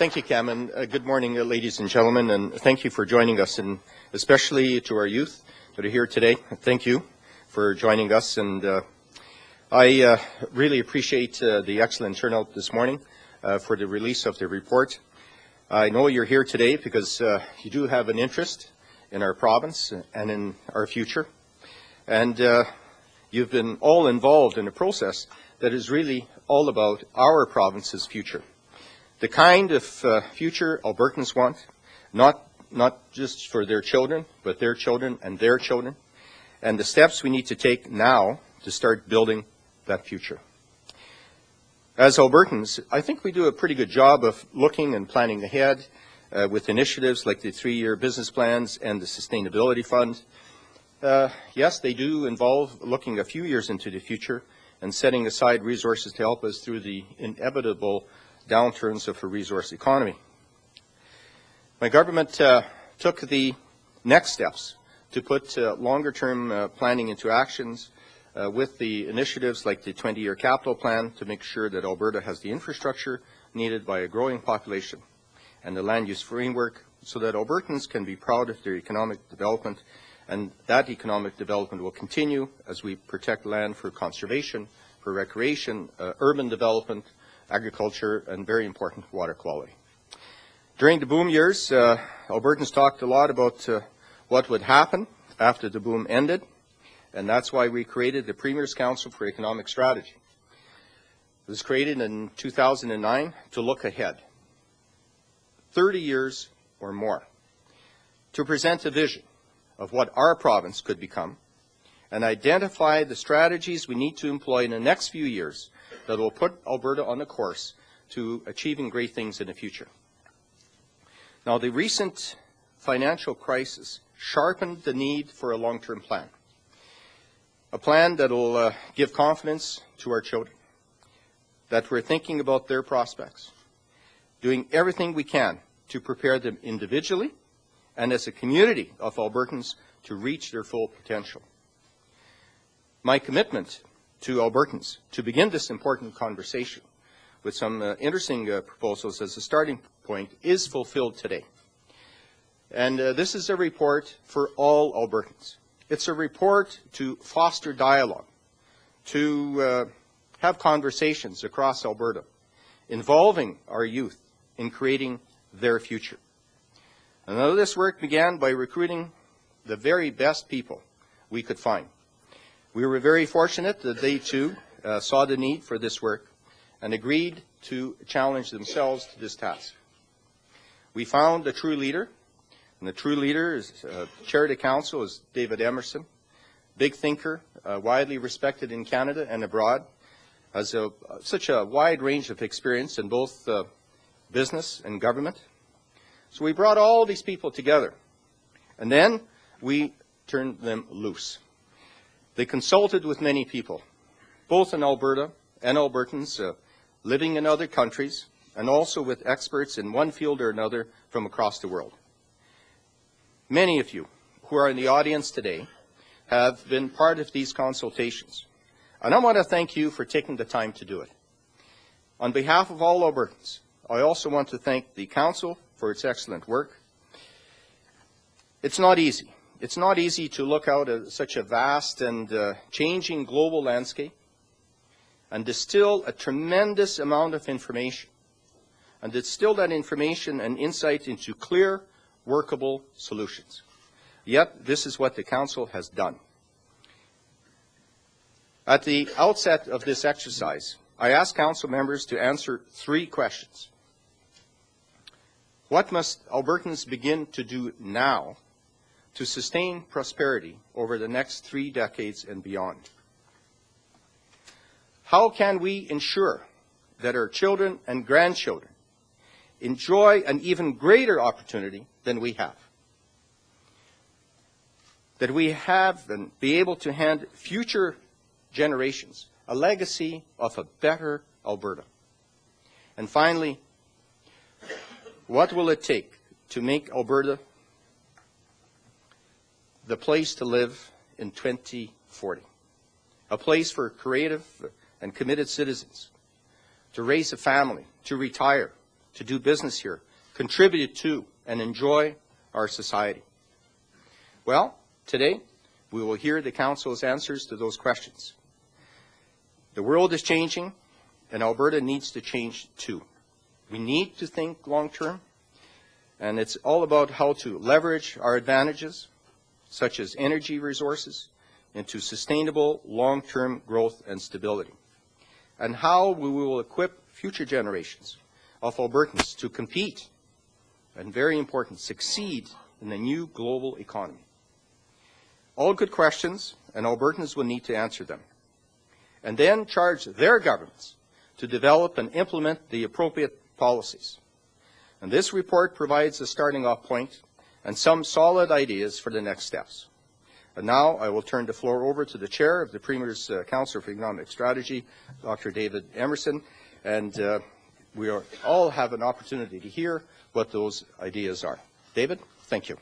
Thank you, Cam, and good morning, ladies and gentlemen, and thank you for joining us, and especially to our youth that are here today. Thank you for joining us, and I really appreciate the excellent turnout this morning for the release of the report. I know you're here today because you do have an interest in our province and in our future, and you've been all involved in a process that is really all about our province's future. The kind of future Albertans want, not just for their children, but their children and their children, and the steps we need to take now to start building that future. As Albertans, I think we do a pretty good job of looking and planning ahead with initiatives like the 3-year business plans and the Sustainability Fund. Yes, they do involve looking a few years into the future and setting aside resources to help us through the inevitable downturns of a resource economy. My government took the next steps to put longer-term planning into actions with the initiatives like the 20-year capital plan to make sure that Alberta has the infrastructure needed by a growing population and the land use framework so that Albertans can be proud of their economic development, and that economic development will continue as we protect land for conservation, for recreation, urban development, agriculture, and very important, water quality. During the boom years, Albertans talked a lot about what would happen after the boom ended, and that's why we created the Premier's Council for Economic Strategy. It was created in 2009 to look ahead, 30 years or more, to present a vision of what our province could become and identify the strategies we need to employ in the next few years that will put Alberta on a course to achieving great things in the future. Now, the recent financial crisis sharpened the need for a long-term plan, a plan that will give confidence to our children, that we're thinking about their prospects, doing everything we can to prepare them individually and as a community of Albertans to reach their full potential. My commitment to Albertans to begin this important conversation with some interesting proposals as a starting point is fulfilled today. And this is a report for all Albertans. It's a report to foster dialogue, to have conversations across Alberta, involving our youth in creating their future. And now this work began by recruiting the very best people we could find. We were very fortunate that they, too, saw the need for this work and agreed to challenge themselves to this task. We found a true leader, and the true leader is Chair of the Council is David Emerson, big thinker, widely respected in Canada and abroad, has such a wide range of experience in both business and government. So we brought all these people together, and then we turned them loose. They consulted with many people, both in Alberta and Albertans living in other countries, and also with experts in one field or another from across the world. Many of you who are in the audience today have been part of these consultations, and I want to thank you for taking the time to do it. On behalf of all Albertans, I also want to thank the Council for its excellent work. It's not easy. It's not easy to look out at such a vast and changing global landscape and distill a tremendous amount of information, and distill that information and insight into clear, workable solutions. Yet, this is what the Council has done. At the outset of this exercise, I asked Council members to answer 3 questions. What must Albertans begin to do now to sustain prosperity over the next 3 decades and beyond? How can we ensure that our children and grandchildren enjoy an even greater opportunity than we have? That we have and be able to hand future generations a legacy of a better Alberta. And finally, what will it take to make Alberta the place to live in 2040? A place for creative and committed citizens to raise a family, to retire, to do business here, contribute to, and enjoy our society? Well, today we will hear the Council's answers to those questions. The world is changing, and Alberta needs to change too. We need to think long-term, and it's all about how to leverage our advantages, such as energy resources, into sustainable long-term growth and stability, and how we will equip future generations of Albertans to compete, and very important, succeed in the new global economy. All good questions, and Albertans will need to answer them, and then charge their governments to develop and implement the appropriate policies. And this report provides a starting off point and some solid ideas for the next steps. And now I will turn the floor over to the Chair of the Premier's Council for Economic Strategy, Dr. David Emerson, and we all have an opportunity to hear what those ideas are. David, thank you.